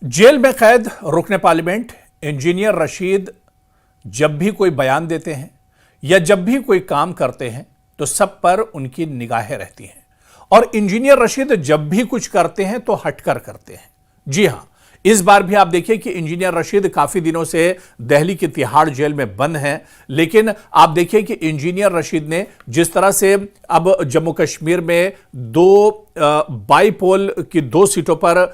Jail में कैद रुकन पार्लियामेंट इंजीनियर रशीद जब भी कोई बयान देते हैं या जब भी कोई काम करते हैं तो सब पर उनकी निगाहें रहती हैं और इंजीनियर रशीद जब भी कुछ करते हैं तो हटकर करते हैं। जी हां, इस बार भी आप देखिए कि इंजीनियर रशीद काफी दिनों से दिल्ली की तिहाड़ जेल में बंद हैं, लेकिन आप देखिए कि इंजीनियर रशीद ने जिस तरह से अब जम्मू कश्मीर में बाईपोल की 2 सीटों पर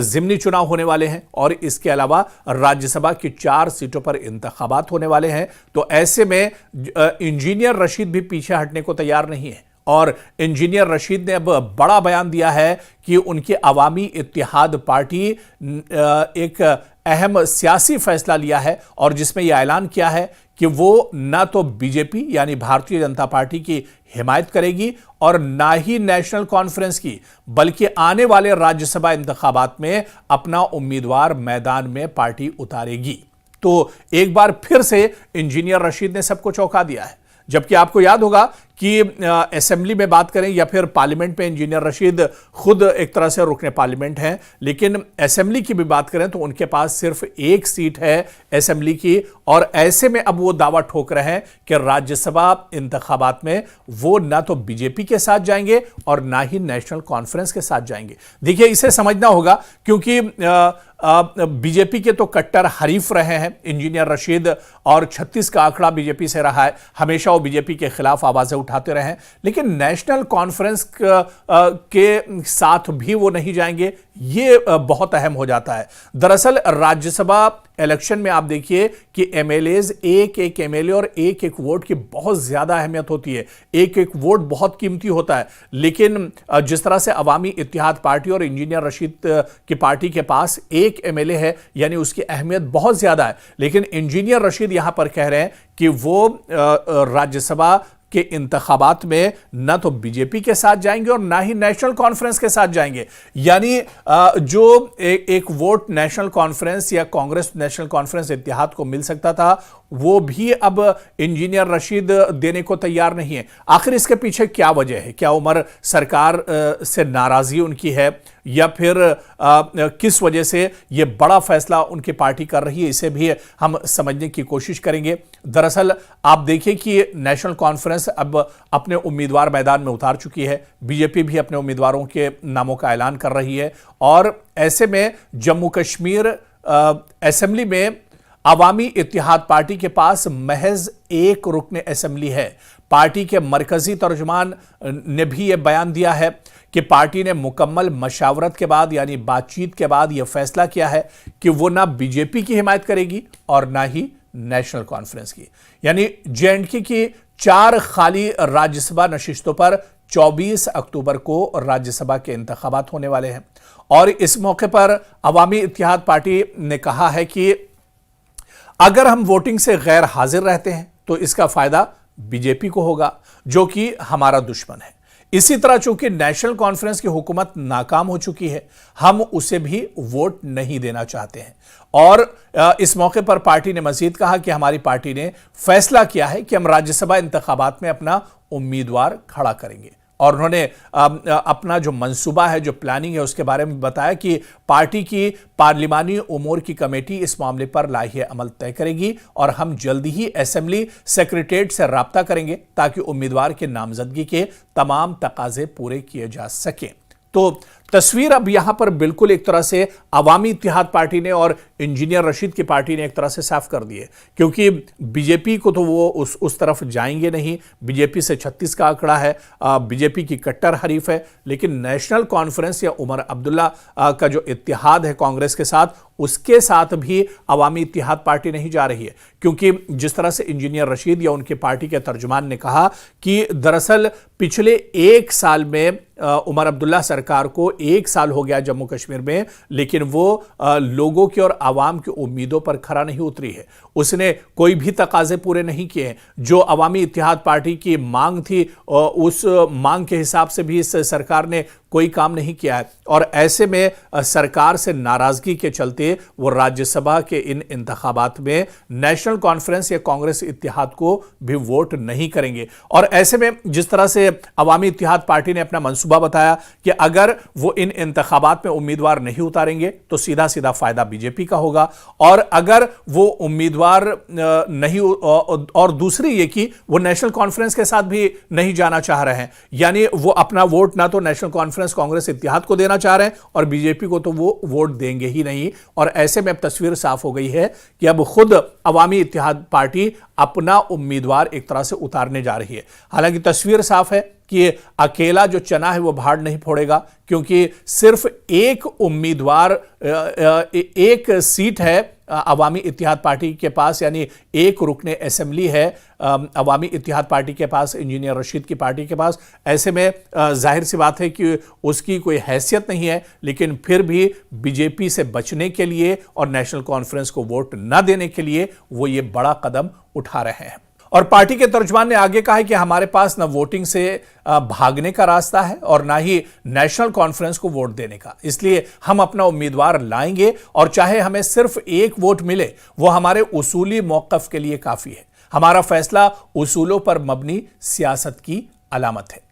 ज़िमनी चुनाव होने वाले हैं और इसके अलावा राज्यसभा की 4 सीटों पर इंतखाबात होने वाले हैं, तो ऐसे में इंजीनियर रशीद भी पीछे हटने को तैयार नहीं है और इंजीनियर रशीद ने अब बड़ा बयान दिया है कि उनकी अवामी इत्तेहाद पार्टी एक अहम सियासी फैसला लिया है और जिसमें यह ऐलान किया है कि वो ना तो बीजेपी यानी भारतीय जनता पार्टी की हिमायत करेगी और ना ही नेशनल कॉन्फ्रेंस की, बल्कि आने वाले राज्यसभा इंतखाबात में अपना उम्मीदवार मैदान में पार्टी उतारेगी। तो एक बार फिर से इंजीनियर रशीद ने सबको चौंका दिया है। जबकि आपको याद होगा कि असेंबली में बात करें या फिर पार्लियामेंट में इंजीनियर रशीद खुद एक तरह से रुकने पार्लियामेंट हैं, लेकिन असेंबली की भी बात करें तो उनके पास सिर्फ 1 सीट है असेंबली की और ऐसे में अब वो दावा ठोक रहे हैं कि राज्यसभा इंतखाबात में वो ना तो बीजेपी के साथ जाएंगे और ना ही नेशनल कॉन्फ्रेंस के साथ जाएंगे। देखिए, इसे समझना होगा क्योंकि बीजेपी के तो कट्टर हरीफ रहे हैं इंजीनियर रशीद और 36 का आंकड़ा बीजेपी से रहा है, हमेशा वो बीजेपी के खिलाफ आवाजें उठाते रहे हैं, लेकिन नेशनल कॉन्फ्रेंस के साथ भी वो नहीं जाएंगे। ये बहुत अहम हो जाता है। दरअसल राज्यसभा इलेक्शन में आप देखिए कि एमएलएज एक एमएलए और एक वोट की बहुत ज्यादा अहमियत होती है, एक वोट बहुत कीमती होता है, लेकिन जिस तरह से अवामी इत्तेहाद पार्टी और इंजीनियर रशीद की पार्टी के पास एक एमएलए है यानी उसकी अहमियत बहुत ज्यादा है, लेकिन इंजीनियर रशीद यहां पर कह रहे हैं कि वो राज्यसभा के इंतखाबात में ना तो बीजेपी के साथ जाएंगे और ना ही नेशनल कॉन्फ्रेंस के साथ जाएंगे। यानी जो एक वोट नेशनल कॉन्फ्रेंस या कांग्रेस नेशनल कॉन्फ्रेंस इत्तेहाद को मिल सकता था वो भी अब इंजीनियर रशीद देने को तैयार नहीं है। आखिर इसके पीछे क्या वजह है? क्या उमर सरकार से नाराजगी उनकी है या फिर किस वजह से यह बड़ा फैसला उनकी पार्टी कर रही है, इसे भी हम समझने की कोशिश करेंगे। दरअसल आप देखिए कि नेशनल कॉन्फ्रेंस अब अपने उम्मीदवार मैदान में उतार चुकी है, बीजेपी भी अपने उम्मीदवारों के नामों का ऐलान कर रही है और ऐसे में जम्मू कश्मीर असेंबली में अवामी इत्तेहाद पार्टी के पास महज 1 रुकने असेंबली है। पार्टी के मरकजी तर्जुमान ने भी यह बयान दिया है कि पार्टी ने मुकम्मल मशावरत के बाद यानी बातचीत के बाद यह फैसला किया है कि वो ना बीजेपी की हिमायत करेगी और ना ही नेशनल कॉन्फ्रेंस की। यानी जेएंडके की 4 खाली राज्यसभा नशिस्तों पर 24 अक्टूबर को राज्यसभा के इंतखाबात होने वाले हैं और इस मौके पर अवामी इत्तेहाद पार्टी ने कहा है कि अगर हम वोटिंग से गैर हाजिर रहते हैं तो इसका फायदा बीजेपी को होगा जो कि हमारा दुश्मन है। इसी तरह चूंकि नेशनल कॉन्फ्रेंस की हुकूमत नाकाम हो चुकी है, हम उसे भी वोट नहीं देना चाहते हैं। और इस मौके पर पार्टी ने मजीद कहा कि हमारी पार्टी ने फैसला किया है कि हम राज्यसभा इंतखाबात में अपना उम्मीदवार खड़ा करेंगे और उन्होंने अपना जो मंसूबा है, जो प्लानिंग है, उसके बारे में बताया कि पार्टी की पार्लिमानी उमूर की कमेटी इस मामले पर लाहिए अमल तय करेगी और हम जल्दी ही असेंबली सेक्रेटेरिएट से राब्ता करेंगे ताकि उम्मीदवार के नामजदगी के तमाम तकाजे पूरे किए जा सकें। तो तस्वीर अब यहां पर बिल्कुल एक तरह से अवामी इत्तेहाद पार्टी ने और इंजीनियर रशीद की पार्टी ने एक तरह से साफ कर दी है, क्योंकि बीजेपी को तो वो उस तरफ जाएंगे नहीं। बीजेपी से 36 का आंकड़ा है, बीजेपी की कट्टर हरीफ है, लेकिन नेशनल कॉन्फ्रेंस या उमर अब्दुल्ला का जो इत्तेहाद है कांग्रेस के साथ, उसके साथ भी अवामी इत्तेहाद पार्टी नहीं जा रही है। क्योंकि जिस तरह से इंजीनियर रशीद या उनकी पार्टी के तर्जुमान ने कहा कि दरअसल पिछले 1 साल में उमर अब्दुल्ला सरकार को 1 साल हो गया जम्मू कश्मीर में, लेकिन वो लोगों की और आवाम की उम्मीदों पर खरा नहीं उतरी है। उसने कोई भी तकाजे पूरे नहीं किए हैं। जो अवामी इत्तेहाद पार्टी की मांग थी उस मांग के हिसाब से भी इस सरकार ने कोई काम नहीं किया है और ऐसे में सरकार से नाराजगी के चलते वो राज्यसभा के इन इंतखाबात में नेशनल कॉन्फ्रेंस या कांग्रेस इत्तेहाद को भी वोट नहीं करेंगे। और ऐसे में जिस तरह से अवामी इत्तेहाद पार्टी ने अपना मंसूबा बताया कि अगर वो इन इंतखाबात में उम्मीदवार नहीं उतारेंगे तो सीधा सीधा फायदा बीजेपी का होगा, और अगर वो उम्मीदवार नहीं, और दूसरी ये कि वो नेशनल कॉन्फ्रेंस के साथ भी नहीं जाना चाह रहे हैं, यानी वो अपना वोट ना तो नेशनल कॉन्फ्रेंस कांग्रेस इत्तेहाद को देना चाह रहे हैं और बीजेपी को तो वो वोट देंगे ही नहीं। और ऐसे में अब तस्वीर साफ हो गई है कि अब खुद अवामी इत्तेहाद पार्टी अपना उम्मीदवार एक तरह से उतारने जा रही है। हालांकि तस्वीर साफ है कि अकेला जो चना है वो भाड़ नहीं फोड़ेगा, क्योंकि सिर्फ एक उम्मीदवार, एक सीट है अवामी इत्तेहाद पार्टी के पास, यानी एक रुकने असेंबली है अवामी इत्तेहाद पार्टी के पास, इंजीनियर रशीद की पार्टी के पास। ऐसे में जाहिर सी बात है कि उसकी कोई हैसियत नहीं है, लेकिन फिर भी बीजेपी से बचने के लिए और नेशनल कॉन्फ्रेंस को वोट न देने के लिए वो ये बड़ा कदम उठा रहे हैं। और पार्टी के तर्जुमान ने आगे कहा है कि हमारे पास न वोटिंग से भागने का रास्ता है और ना ही नेशनल कॉन्फ्रेंस को वोट देने का, इसलिए हम अपना उम्मीदवार लाएंगे और चाहे हमें सिर्फ एक वोट मिले वो हमारे उसूली मौक़िफ़ के लिए काफी है। हमारा फैसला उसूलों पर मबनी सियासत की अलामत है।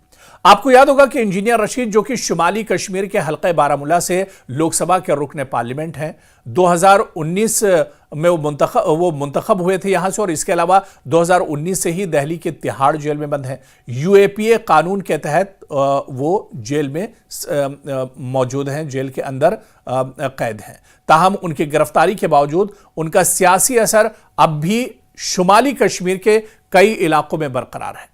आपको याद होगा कि इंजीनियर रशीद, जो कि शुमाली कश्मीर के हल्के बारामूला से लोकसभा के रुकने पार्लियामेंट हैं, 2019 में वो मुंतखब हुए थे यहां से, और इसके अलावा 2019 से ही दिल्ली के तिहाड़ जेल में बंद हैं। यूएपीए कानून के तहत वो जेल में मौजूद हैं, जेल के अंदर कैद हैं। ताहम उनकी गिरफ्तारी के बावजूद उनका सियासी असर अब भी शुमाली कश्मीर के कई इलाकों में बरकरार है।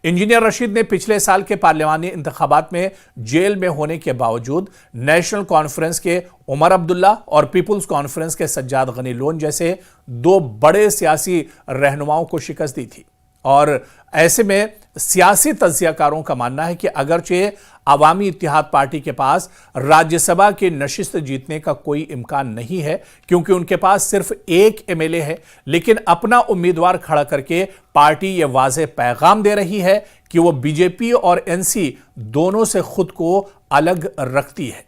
इंजीनियर रशीद ने पिछले साल के पार्लियामानी इंतखाबात में जेल में होने के बावजूद नेशनल कॉन्फ्रेंस के उमर अब्दुल्ला और पीपुल्स कॉन्फ्रेंस के सज्जाद गनी लोन जैसे दो बड़े सियासी रहनुमाओं को शिकस्त दी थी। और ऐसे में सियासी तज्जियाकारों का मानना है कि अगरचे अवामी इत्तेहाद पार्टी के पास राज्यसभा की नशिस्त जीतने का इम्कान इम्कान नहीं है, क्योंकि उनके पास सिर्फ एक एमएलए है, लेकिन अपना उम्मीदवार खड़ा करके पार्टी यह वाज़ेह पैगाम दे रही है कि वो बीजेपी और एनसी दोनों से खुद को अलग रखती है।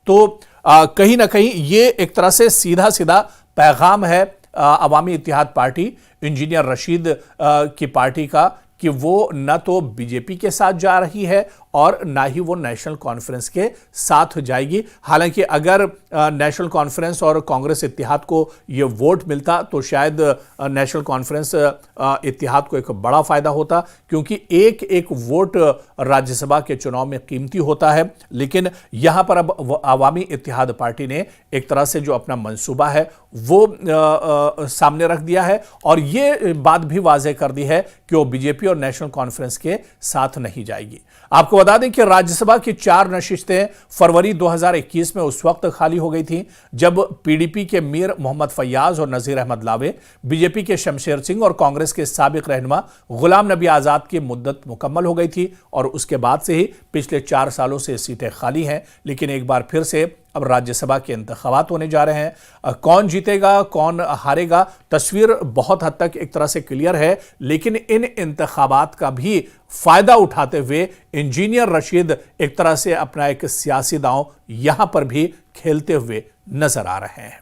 तो कहीं ना कहीं ये एक तरह से सीधा सीधा पैगाम है अवामी इत्तेहाद पार्टी, इंजीनियर रशीद की पार्टी का, कि वो न तो बीजेपी के साथ जा रही है और ना ही वो नेशनल कॉन्फ्रेंस के साथ जाएगी। हालांकि अगर नेशनल कॉन्फ्रेंस और कांग्रेस इत्तेहाद को ये वोट मिलता तो शायद नेशनल कॉन्फ्रेंस इत्तेहाद को एक बड़ा फायदा होता, क्योंकि एक एक वोट राज्यसभा के चुनाव में कीमती होता है। लेकिन यहां पर अब अवामी इत्तेहाद पार्टी ने एक तरह से जो अपना मंसूबा है वो सामने रख दिया है और ये बात भी वाज़ेह कर दी है कि वो बीजेपी और नेशनल कॉन्फ्रेंस के साथ नहीं जाएगी। आपको बता दें कि राज्यसभा की 4 नशिस्तें फरवरी 2021 में उस वक्त खाली हो गई थी जब पीडीपी के मीर मोहम्मद फैयाज और नजीर अहमद लावे, बीजेपी के शमशेर सिंह और कांग्रेस के साबिक रहनुमा गुलाम नबी आजाद की मुद्दत मुकम्मल हो गई थी। और उसके बाद से ही पिछले 4 सालों से सीटें खाली हैं। लेकिन एक बार फिर से अब राज्यसभा के इंतखाबात होने जा रहे हैं। कौन जीतेगा कौन हारेगा, तस्वीर बहुत हद तक एक तरह से क्लियर है। लेकिन इन इंतखाबात का भी फायदा उठाते हुए इंजीनियर रशीद एक तरह से अपना एक सियासी दांव यहां पर भी खेलते हुए नजर आ रहे हैं।